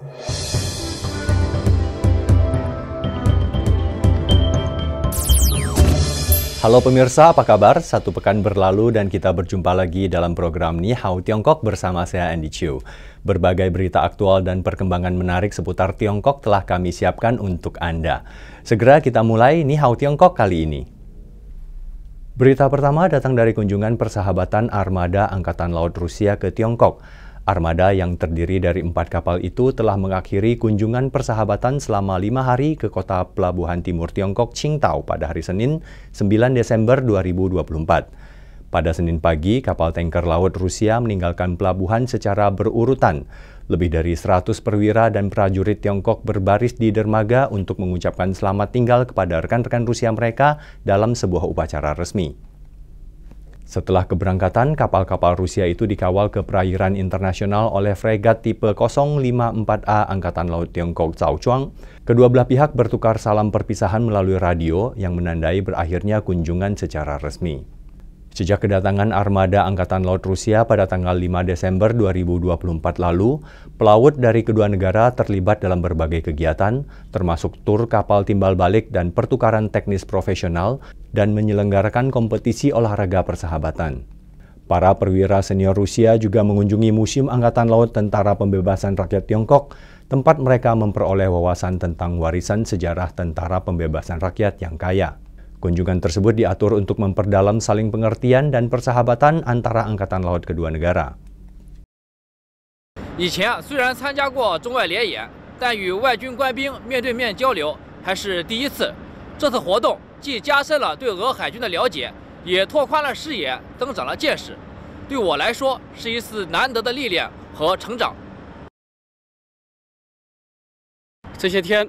Halo pemirsa, apa kabar? Satu pekan berlalu dan kita berjumpa lagi dalam program Ni Hao Tiongkok bersama saya Andy Chiu. Berbagai berita aktual dan perkembangan menarik seputar Tiongkok telah kami siapkan untuk Anda. Segera kita mulai Ni Hao Tiongkok kali ini. Berita pertama datang dari kunjungan persahabatan armada Angkatan Laut Rusia ke Tiongkok. Armada yang terdiri dari 4 kapal itu telah mengakhiri kunjungan persahabatan selama 5 hari ke kota pelabuhan timur Tiongkok, Qingdao pada hari Senin, 9 Desember 2024. Pada Senin pagi, kapal tanker laut Rusia meninggalkan pelabuhan secara berurutan. Lebih dari 100 perwira dan prajurit Tiongkok berbaris di dermaga untuk mengucapkan selamat tinggal kepada rekan-rekan Rusia mereka dalam sebuah upacara resmi. Setelah keberangkatan, kapal-kapal Rusia itu dikawal ke perairan internasional oleh fregat tipe 054A Angkatan Laut Tiongkok Zhaochuang. Kedua belah pihak bertukar salam perpisahan melalui radio yang menandai berakhirnya kunjungan secara resmi. Sejak kedatangan armada Angkatan Laut Rusia pada tanggal 5 Desember 2024 lalu, pelaut dari kedua negara terlibat dalam berbagai kegiatan, termasuk tur kapal timbal balik dan pertukaran teknis profesional, dan menyelenggarakan kompetisi olahraga persahabatan. Para perwira senior Rusia juga mengunjungi Museum Angkatan Laut Tentara Pembebasan Rakyat Tiongkok, tempat mereka memperoleh wawasan tentang warisan sejarah Tentara Pembebasan Rakyat yang kaya. Kunjungan tersebut diatur untuk memperdalam saling pengertian dan persahabatan antara Angkatan Laut kedua negara. 以前虽然参加过中外联演，但与外军官兵面对面交流还是第一次。这次活动既加深了对俄海军的了解，也拓宽了视野，增长了见识。对我来说，是一次难得的历练和成长。这些天，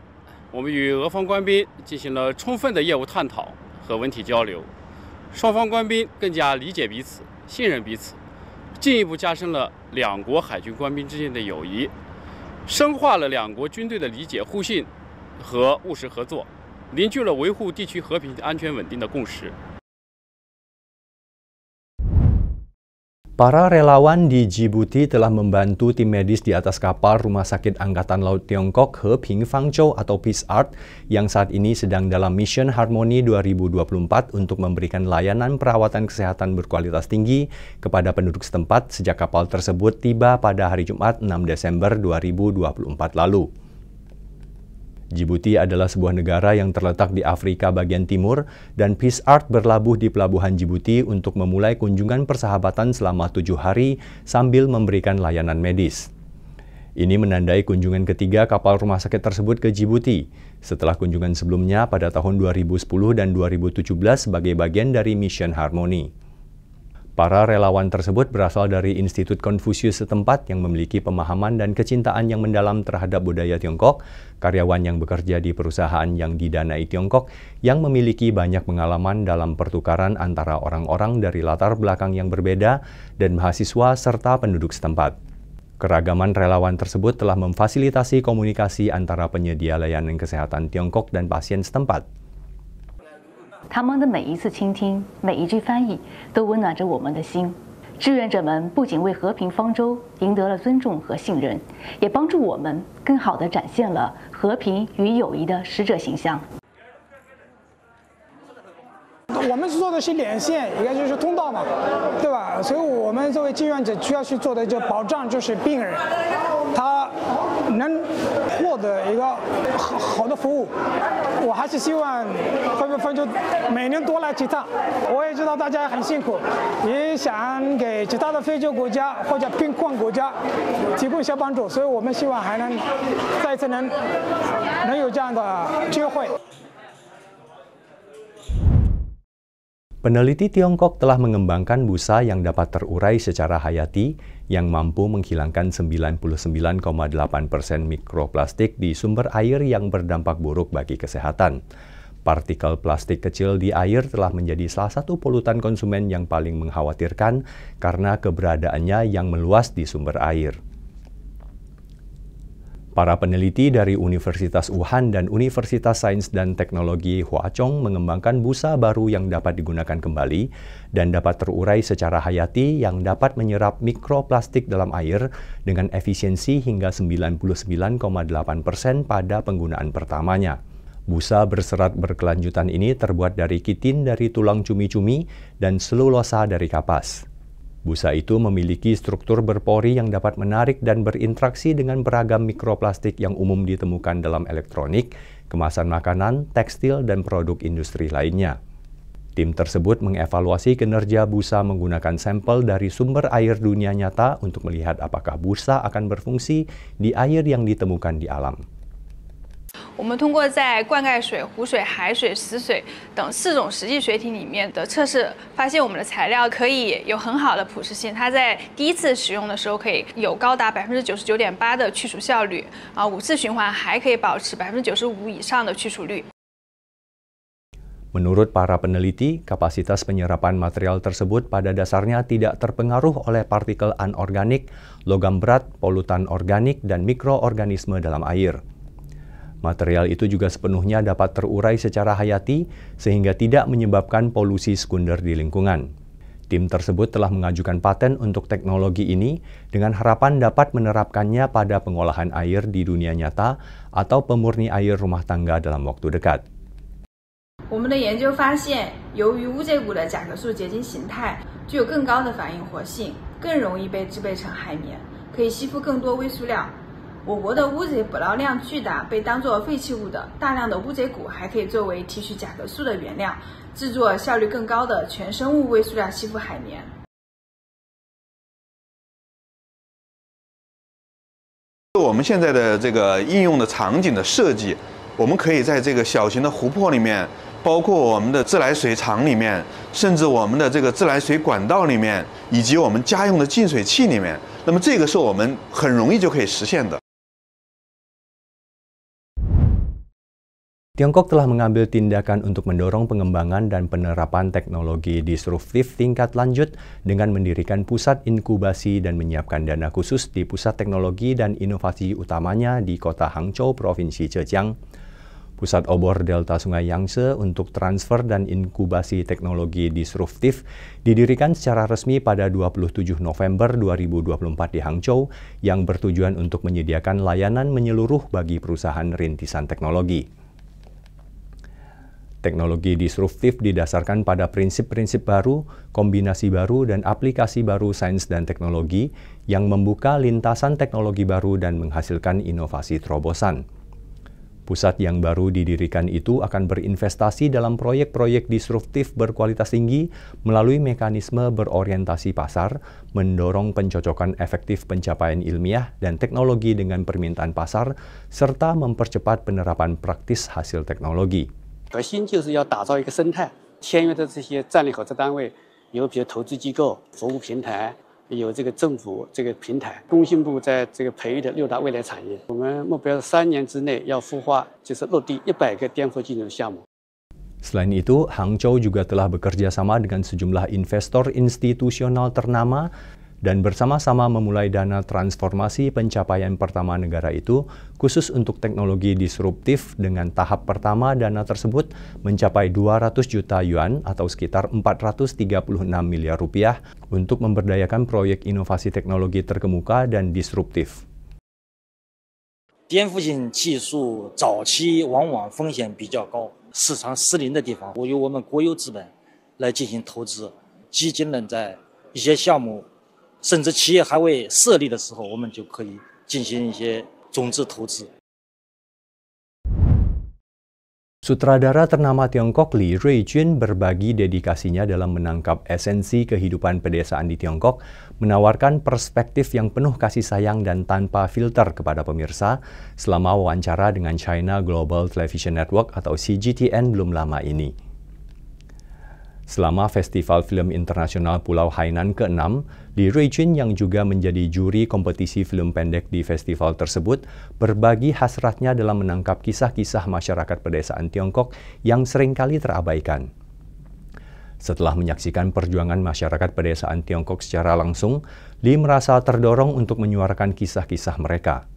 我们与俄方官兵进行了充分的业务探讨和文体交流，双方官兵更加理解彼此、信任彼此，进一步加深了两国海军官兵之间的友谊，深化了两国军队的理解互信和务实合作，凝聚了维护地区和平、安全、稳定的共识。 Para relawan di Djibouti telah membantu tim medis di atas kapal Rumah Sakit Angkatan Laut Tiongkok He Ping Fangzhou atau Peace Art yang saat ini sedang dalam Mission Harmony 2024 untuk memberikan layanan perawatan kesehatan berkualitas tinggi kepada penduduk setempat sejak kapal tersebut tiba pada hari Jumat 6 Desember 2024 lalu. Djibouti adalah sebuah negara yang terletak di Afrika bagian timur dan Peace Art berlabuh di pelabuhan Djibouti untuk memulai kunjungan persahabatan selama 7 hari sambil memberikan layanan medis. Ini menandai kunjungan ketiga kapal rumah sakit tersebut ke Djibouti setelah kunjungan sebelumnya pada tahun 2010 dan 2017 sebagai bagian dari Mission Harmony. Para relawan tersebut berasal dari Institut Konfusius setempat yang memiliki pemahaman dan kecintaan yang mendalam terhadap budaya Tiongkok, karyawan yang bekerja di perusahaan yang didanai Tiongkok, yang memiliki banyak pengalaman dalam pertukaran antara orang-orang dari latar belakang yang berbeda dan mahasiswa serta penduduk setempat. Keragaman relawan tersebut telah memfasilitasi komunikasi antara penyedia layanan kesehatan Tiongkok dan pasien setempat. 他们的每一次倾听，每一句翻译，都温暖着我们的心。志愿者们不仅为和平方舟赢得了尊重和信任，也帮助我们更好地展现了和平与友谊的使者形象。 我们做的是连线，一个就是通道嘛，对吧？所以我们作为志愿者需要去做的就保障，就是病人他能获得一个好的服务。我还是希望和平方舟每年多来几趟。我也知道大家很辛苦，也想给其他的非洲国家或者贫困国家提供一些帮助，所以我们希望还能再次能有这样的机会。 Peneliti Tiongkok telah mengembangkan busa yang dapat terurai secara hayati yang mampu menghilangkan 99,8% mikroplastik di sumber air yang berdampak buruk bagi kesehatan. Partikel plastik kecil di air telah menjadi salah satu polutan konsumen yang paling mengkhawatirkan karena keberadaannya yang meluas di sumber air. Para peneliti dari Universitas Wuhan dan Universitas Sains dan Teknologi Huazhong mengembangkan busa baru yang dapat digunakan kembali dan dapat terurai secara hayati yang dapat menyerap mikroplastik dalam air dengan efisiensi hingga 99,8% pada penggunaan pertamanya. Busa berserat berkelanjutan ini terbuat dari kitin dari tulang cumi-cumi dan selulosa dari kapas. Busa itu memiliki struktur berpori yang dapat menarik dan berinteraksi dengan beragam mikroplastik yang umum ditemukan dalam elektronik, kemasan makanan, tekstil, dan produk industri lainnya. Tim tersebut mengevaluasi kinerja busa menggunakan sampel dari sumber air dunia nyata untuk melihat apakah busa akan berfungsi di air yang ditemukan di alam. 我们通过在灌溉水、湖水、海水、死水等4种实际水体里面的测试，发现我们的材料可以有很好的普适性。它在第一次使用的时候可以有高达99.8%的去除效率，5次循环还可以保持95%以上的去除率。 Menurut para peneliti, kapasitas penyerapan material tersebut pada dasarnya tidak terpengaruh oleh partikel anorganik, logam berat, polutan organik, dan mikroorganisme dalam air. Material itu juga sepenuhnya dapat terurai secara hayati sehingga tidak menyebabkan polusi sekunder di lingkungan. Tim tersebut telah mengajukan paten untuk teknologi ini dengan harapan dapat menerapkannya pada pengolahan air di dunia nyata atau pemurni air rumah tangga dalam waktu dekat. 我们的研究发现，由于乌贼骨的甲壳素结晶形态具有更高的反应活性，更容易被制备成海绵，可以吸附更多微塑料。 我国的乌贼捕捞量巨大，被当作废弃物的大量的乌贼骨还可以作为提取甲壳素的原料，制作效率更高的全生物微塑料吸附海绵。我们现在的这个应用的场景的设计，我们可以在这个小型的湖泊里面，包括我们的自来水厂里面，甚至我们的这个自来水管道里面，以及我们家用的净水器里面，那么这个是我们很容易就可以实现的。 Tiongkok telah mengambil tindakan untuk mendorong pengembangan dan penerapan teknologi disruptif tingkat lanjut dengan mendirikan pusat inkubasi dan menyiapkan dana khusus di pusat teknologi dan inovasi utamanya di kota Hangzhou, Provinsi Zhejiang. Pusat obor Delta Sungai Yangtze untuk transfer dan inkubasi teknologi disruptif didirikan secara resmi pada 27 November 2024 di Hangzhou yang bertujuan untuk menyediakan layanan menyeluruh bagi perusahaan rintisan teknologi. Teknologi disruptif didasarkan pada prinsip-prinsip baru, kombinasi baru, dan aplikasi baru sains dan teknologi yang membuka lintasan teknologi baru dan menghasilkan inovasi terobosan. Pusat yang baru didirikan itu akan berinvestasi dalam proyek-proyek disruptif berkualitas tinggi melalui mekanisme berorientasi pasar, mendorong pencocokan efektif pencapaian ilmiah dan teknologi dengan permintaan pasar, serta mempercepat penerapan praktis hasil teknologi. 核心就是要打造一个生态，签约的这些战略合作单位，有比如投资机构、服务平台，有这个政府这个平台。工信部在这个培育的6大未来产业，我们目标是3年之内要孵化，就是落地100个颠覆技能项目。 Selain itu, Hangzhou juga telah bekerja sama dengan sejumlah investor institusional ternama dan bersama-sama memulai dana transformasi pencapaian pertama negara itu khusus untuk teknologi disruptif dengan tahap pertama dana tersebut mencapai 200 juta yuan atau sekitar 436 miliar rupiah untuk memberdayakan proyek inovasi teknologi terkemuka dan disruptif. 颠覆性技术早期往往风险比较高，市场失灵的地方，由我们国有资本来进行投资，基金呢在一些项目。 甚至企业还未设立的时候，我们就可以进行一些种子投资。 Sutradara ternama Tiongkok Li Ruijun berbagi dedikasinya dalam menangkap esensi kehidupan pedesaan di Tiongkok, menawarkan perspektif yang penuh kasih sayang dan tanpa filter kepada pemirsa selama wawancara dengan China Global Television Network atau CGTN belum lama ini. Selama Festival Film Internasional Pulau Hainan ke-6, Li Ruijun yang juga menjadi juri kompetisi film pendek di festival tersebut berbagi hasratnya dalam menangkap kisah-kisah masyarakat pedesaan Tiongkok yang seringkali terabaikan. Setelah menyaksikan perjuangan masyarakat pedesaan Tiongkok secara langsung, Li merasa terdorong untuk menyuarakan kisah-kisah mereka.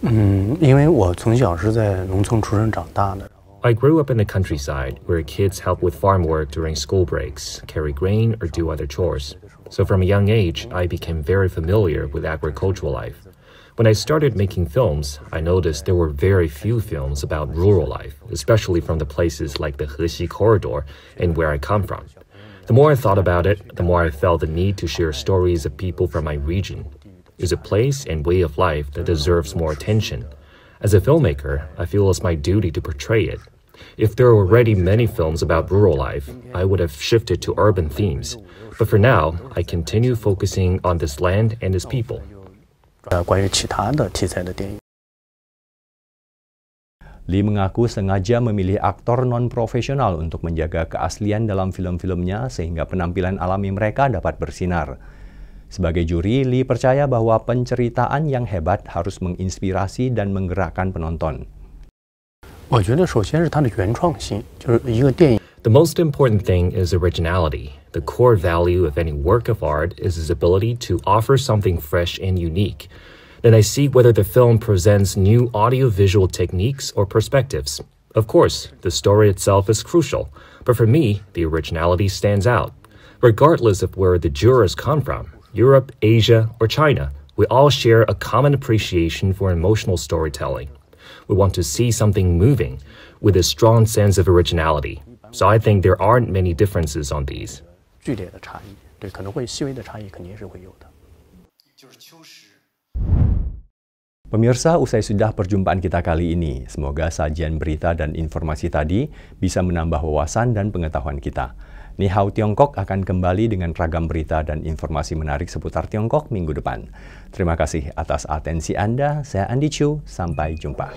因为我从小是在农村出生长大的。I grew up in the countryside where kids help with farm work during school breaks, carry grain, or do other chores. So from a young age, I became very familiar with agricultural life. When I started making films, I noticed there were very few films about rural life, especially from the places like the Hexi Corridor and where I come from. The more I thought about it, the more I felt the need to share stories of people from my region. It's a place and way of life that deserves more attention. As a filmmaker, I feel it's my duty to portray it. If there were already many films about rural life, I would have shifted to urban themes. But for now, I continue focusing on this land and its people. 关于其他的题材的电影。Lee mengaku sengaja memilih aktor non-profesional untuk menjaga keaslian dalam film-filmnya sehingga penampilan alami mereka dapat bersinar. Sebagai juri, Lee percaya bahwa penceritaan yang hebat harus menginspirasi dan menggerakkan penonton. 我觉得首先是它的原创性，就是一个电影。The most important thing is originality. The core value of any work of art is its ability to offer something fresh and unique. Then I see whether the film presents new audio-visual techniques or perspectives. Of course, the story itself is crucial, but for me, the originality stands out. Regardless of where the jurors come from, Europe, Asia, or China, we all share a common appreciation for emotional storytelling. We want to see something moving with a strong sense of originality. So I think there aren't many differences on these. 剧烈的差异，对，可能会细微的差异肯定是会有的。Pemirsa, usai sudah perjumpaan kita kali ini. Semoga sajian berita dan informasi tadi bisa menambah wawasan dan pengetahuan kita. Ni Hao Tiongkok akan kembali dengan ragam berita dan informasi menarik seputar Tiongkok minggu depan. Terima kasih atas atensi Anda. Saya Andy Chu. Sampai jumpa.